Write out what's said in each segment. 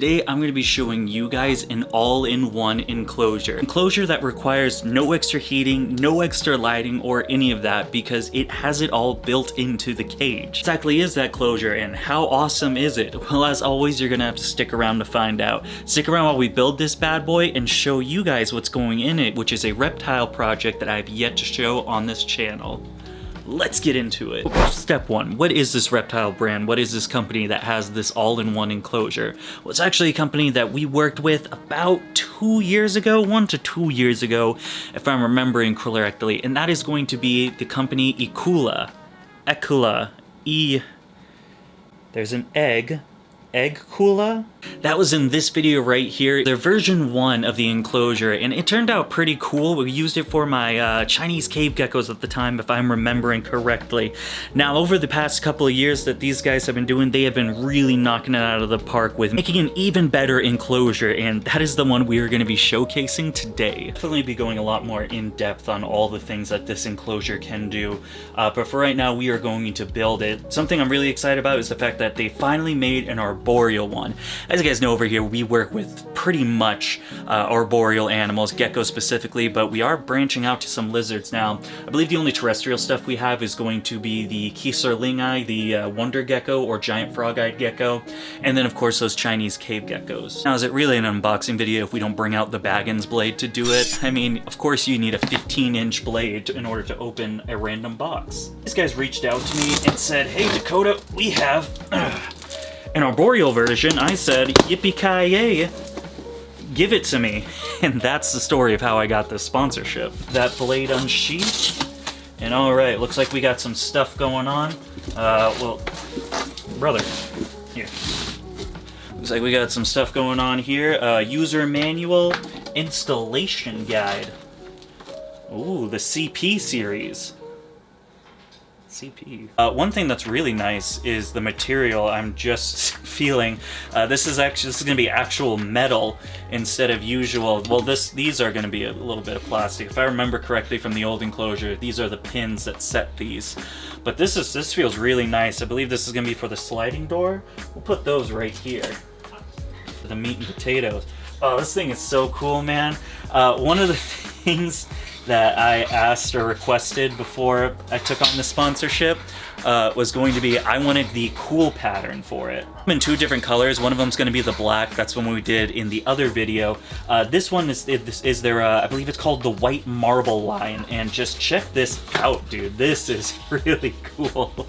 Today, I'm going to be showing you guys an all-in-one enclosure. Enclosure that requires no extra heating, no extra lighting, or any of that because it has it all built into the cage. What exactly is that enclosure and how awesome is it? Well, as always, you're going to have to stick around to find out. Stick around while we build this bad boy and show you guys what's going in it, which is a reptile project that I have yet to show on this channel. Let's get into it. Step one, what is this reptile brand? What is this company that has this all-in-one enclosure? Well, it's actually a company that we worked with about 2 years ago, 1 to 2 years ago, if I'm remembering correctly, and that is going to be the company there's an egg Kula? That was in this video right here. They're version 1 of the enclosure, and it turned out pretty cool. We used it for my Chinese cave geckos at the time, if I'm remembering correctly. Now, over the past couple of years that these guys have been doing, they have been really knocking it out of the park with making an even better enclosure, and that is the one we are going to be showcasing today. Definitely be going a lot more in depth on all the things that this enclosure can do, but for right now, we are going to build it. Something I'm really excited about is the fact that they finally made an arboreal one. As you guys know, over here we work with pretty much arboreal animals, geckos specifically, but we are branching out to some lizards now. I believe the only terrestrial stuff we have is going to be the Kieserlingi, the wonder gecko or giant frog-eyed gecko, and then of course those Chinese cave geckos. Now, is it really an unboxing video if we don't bring out the Baggins blade to do it? I mean, of course you need a 15-inch blade in order to open a random box. These guys reached out to me and said, "Hey Dakota, we have an arboreal version." I said, yippee-ki-yay, give it to me. And that's the story of how I got this sponsorship. That blade unsheathed, and alright, looks like we got some stuff going on. Well, brother, here. Looks like we got some stuff going on here. User manual, installation guide. Ooh, the CP series. CP. One thing that's really nice is the material. I'm just feeling this is going to be actual metal instead of usual. Well, these are going to be a little bit of plastic. If I remember correctly from the old enclosure, these are the pins that set these. But this feels really nice. I believe this is going to be for the sliding door. We'll put those right here. The meat and potatoes. Oh, this thing is so cool, man. One of the things that I asked or requested before I took on the sponsorship was going to be, I wanted the cool pattern for it. I'm in 2 different colors. One of them is going to be the black. That's one we did in the other video. This one is their, I believe it's called the White Marble line, and just check this out, dude. This is really cool.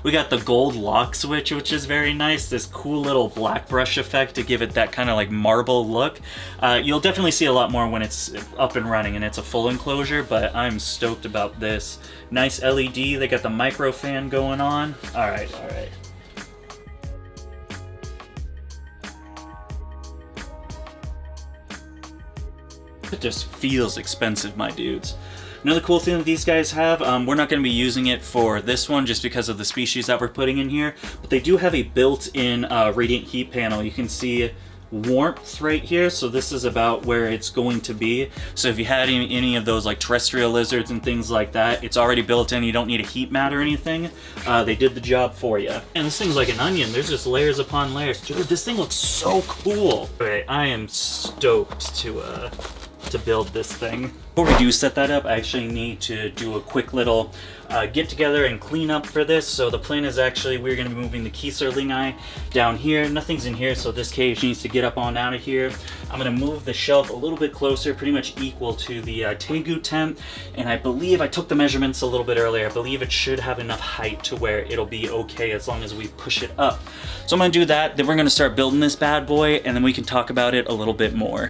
We got the gold lock switch, which is very nice. This cool little black brush effect to give it that kind of like marble look. You'll definitely see a lot more when it's up and running and it's a full enclosure, but I'm stoked about this. Nice LED. They got the micro fan going on. All right, all right. It just feels expensive, my dudes. Another cool thing that these guys have, we're not going to be using it for this one just because of the species that we're putting in here, but they do have a built-in radiant heat panel. You can see warmth right here, so this is about where it's going to be. So if you had any of those like terrestrial lizards and things like that, it's already built in. You don't need a heat mat or anything. They did the job for you. And this thing's like an onion. There's just layers upon layers. Dude, this thing looks so cool. Okay, I am stoked to build this thing. Before we do set that up, I actually need to do a quick little get together and clean up for this. So the plan is actually we're going to be moving the Kieserlingi down here. Nothing's in here, so this cage needs to get up on out of here. I'm going to move the shelf a little bit closer, pretty much equal to the Tegu tent. And I believe I took the measurements a little bit earlier. I believe it should have enough height to where it'll be okay as long as we push it up. So I'm going to do that. Then we're going to start building this bad boy, and then we can talk about it a little bit more.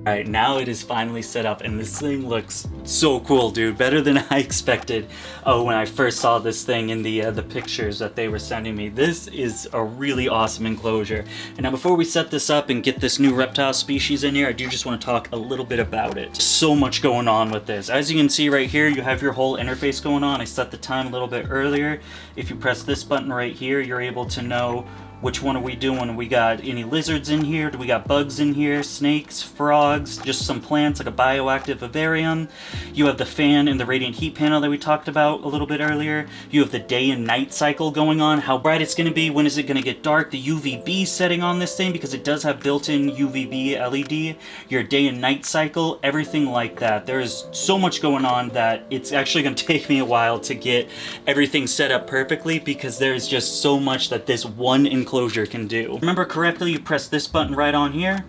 Alright, now it is finally set up, and this thing looks so cool, dude. Better than I expected. Oh, when I first saw this thing in the pictures that they were sending me. This is a really awesome enclosure. And now before we set this up and get this new reptile species in here, I do just want to talk a little bit about it. So much going on with this. As you can see right here, you have your whole interface going on. I set the time a little bit earlier. If you press this button right here, you're able to know which one are we doing? We got any lizards in here? Do we got bugs in here? Snakes, frogs, just some plants like a bioactive vivarium. You have the fan and the radiant heat panel that we talked about a little bit earlier. You have the day and night cycle going on, how bright it's going to be, when is it going to get dark, the UVB setting on this thing because it does have built-in UVB LED, your day and night cycle, everything like that. There is so much going on that it's actually going to take me a while to get everything set up perfectly because there's just so much that this one enclosure can do. Remember correctly, you press this button right on here.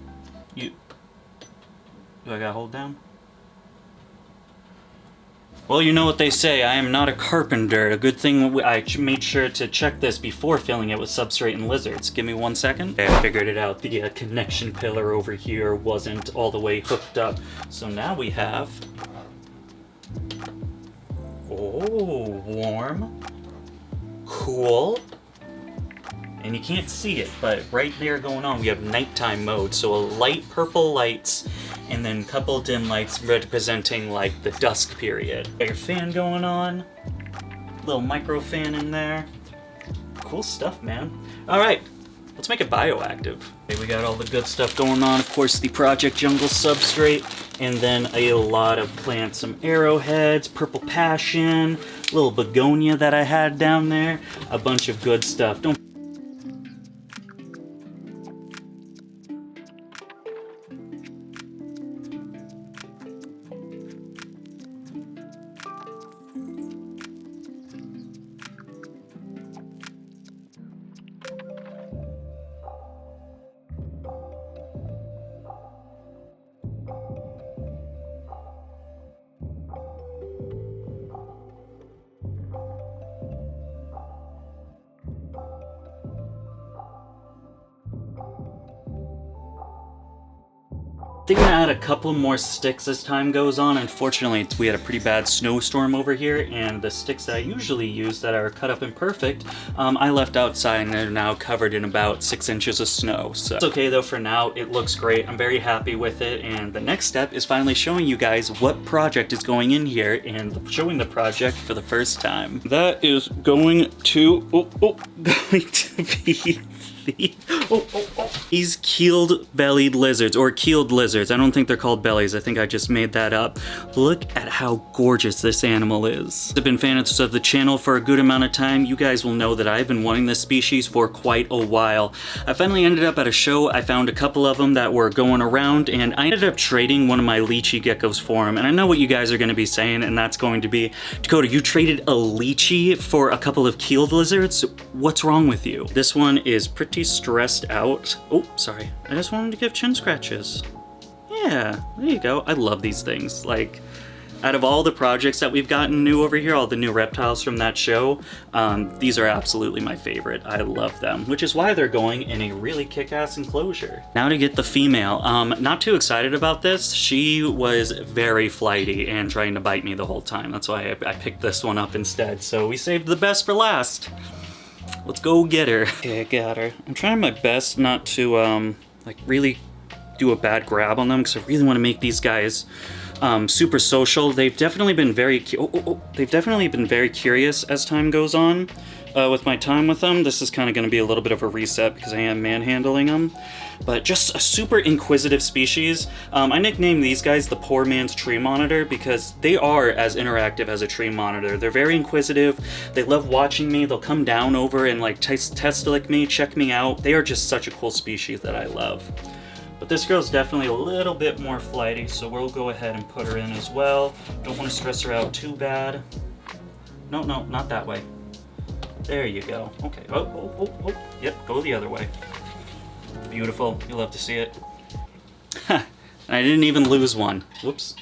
Do I gotta hold down? Well, you know what they say, I am not a carpenter. A good thing I made sure to check this before filling it with substrate and lizards. Give me 1 second. Okay, I figured it out. The connection pillar over here wasn't all the way hooked up. So now we have... Oh, warm. Cool. And you can't see it, but right there going on, we have nighttime mode. So a light purple lights, and then a couple dim lights representing like the dusk period. Got your fan going on, little micro fan in there. Cool stuff, man. All right, let's make it bioactive. Okay, we got all the good stuff going on. Of course, the Project Jungle substrate, and then a lot of plants, some arrowheads, purple passion, little begonia that I had down there, a bunch of good stuff. Don't I think I'm gonna add a couple more sticks as time goes on. Unfortunately, we had a pretty bad snowstorm over here, and the sticks that I usually use that are cut up imperfect, I left outside and they're now covered in about 6 inches of snow. So it's okay though for now, it looks great. I'm very happy with it, and the next step is finally showing you guys what project is going in here and showing the project for the first time. That is going to, going to be these keeled-bellied lizards, or keeled lizards. I don't think they're called bellies. I think I just made that up. Look at how gorgeous this animal is. I've been fans of the channel for a good amount of time. You guys will know that I've been wanting this species for quite a while. I finally ended up at a show. I found a couple of them that were going around, and I ended up trading one of my lychee geckos for him. And I know what you guys are going to be saying, and that's going to be, Dakota, you traded a lychee for a couple of keeled lizards? What's wrong with you? This one is pretty stressed out. Oh, sorry. I just wanted to give chin scratches. Yeah, there you go. I love these things. Like, out of all the projects that we've gotten new over here, all the new reptiles from that show, these are absolutely my favorite. I love them, which is why they're going in a really kick-ass enclosure. Now to get the female. Not too excited about this. She was very flighty and trying to bite me the whole time. That's why I picked this one up instead. So we saved the best for last. Let's go get her. Okay, I got her. I'm trying my best not to, like, really do a bad grab on them, because I really want to make these guys super social. They've definitely been very they've definitely been very curious as time goes on. With my time with them, this is kind of going to be a little bit of a reset because I am manhandling them. But just a super inquisitive species. I nicknamed these guys the poor man's tree monitor because they are as interactive as a tree monitor. They're very inquisitive. They love watching me. They'll come down over and like test lick me, check me out. They are just such a cool species that I love. But this girl's definitely a little bit more flighty, so we'll go ahead and put her in as well. Don't want to stress her out too bad. No, not that way. There you go. Okay. Oh. Yep, go the other way. Beautiful. You'll love to see it. I didn't even lose one. Whoops.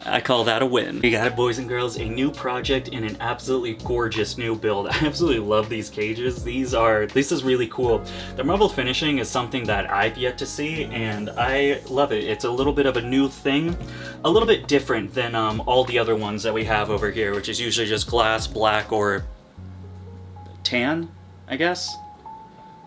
I call that a win. You got it, boys and girls, a new project and an absolutely gorgeous new build. I absolutely love these cages. This is really cool. The marble finishing is something that I've yet to see, and I love it. It's a little bit of a new thing, a little bit different than all the other ones that we have over here, which is usually just glass, black, or tan, I guess.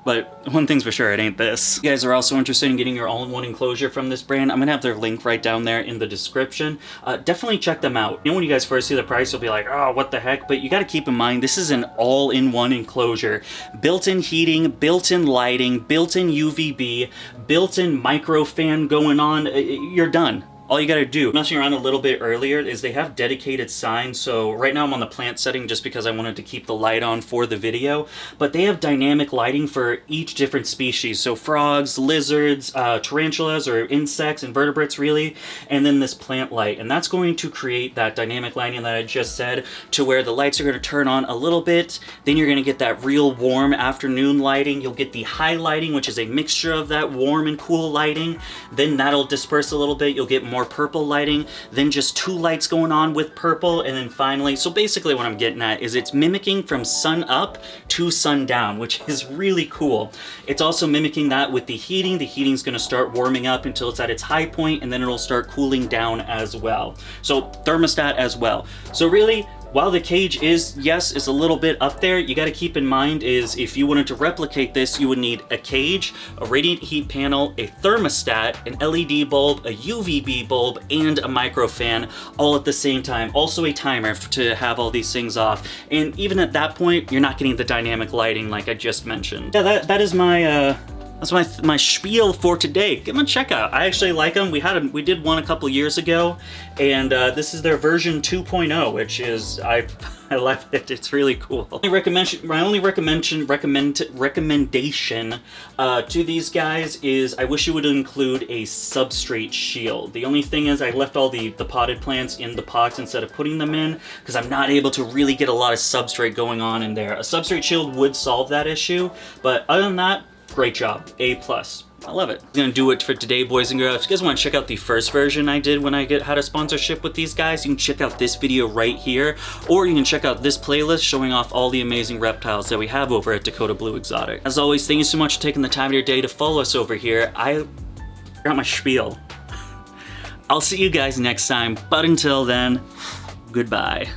But one thing's for sure, it ain't this. If you guys are also interested in getting your all-in-one enclosure from this brand, I'm gonna have their link right down there in the description. Definitely check them out. You know, when you guys first see the price, you'll be like, oh, what the heck? But you gotta keep in mind, this is an all-in-one enclosure. Built-in heating, built-in lighting, built-in UVB, built-in micro fan going on. You're done. All you gotta do, messing around a little bit earlier, is they have dedicated signs. So right now I'm on the plant setting just because I wanted to keep the light on for the video, but they have dynamic lighting for each different species. So frogs, lizards, tarantulas, or insects, invertebrates really, and then this plant light. And that's going to create that dynamic lighting that I just said, to where the lights are gonna turn on a little bit, then you're gonna get that real warm afternoon lighting. You'll get the high lighting, which is a mixture of that warm and cool lighting. Then that'll disperse a little bit. You'll get more purple lighting, then just 2 lights going on with purple, and then finally, so basically what I'm getting at is it's mimicking from sun up to sun down, which is really cool. It's also mimicking that with the heating. The heating's gonna start warming up until it's at its high point, and then it'll start cooling down as well. So thermostat as well. So really, while the cage is, yes, is a little bit up there, you gotta keep in mind is if you wanted to replicate this, you would need a cage, a radiant heat panel, a thermostat, an LED bulb, a UVB bulb, and a micro fan all at the same time. Also a timer to have all these things off. And even at that point, you're not getting the dynamic lighting like I just mentioned. Yeah, that is my, that's my spiel for today. Give them a check out. I actually like them. We did one a couple years ago, and this is their version 2.0, which is I love it. It's really cool. My only recommendation to these guys is I wish you would include a substrate shield. The only thing is I left all the potted plants in the pots instead of putting them in because I'm not able to really get a lot of substrate going on in there. A substrate shield would solve that issue, but other than that, great job. A+. I love it. I'm gonna do it for today, boys and girls. If you guys want to check out the first version I did when I had a sponsorship with these guys, you can check out this video right here, or you can check out this playlist showing off all the amazing reptiles that we have over at Dakota Blue Exotic. As always, thank you so much for taking the time of your day to follow us over here. I got my spiel. I'll see you guys next time, but until then, goodbye.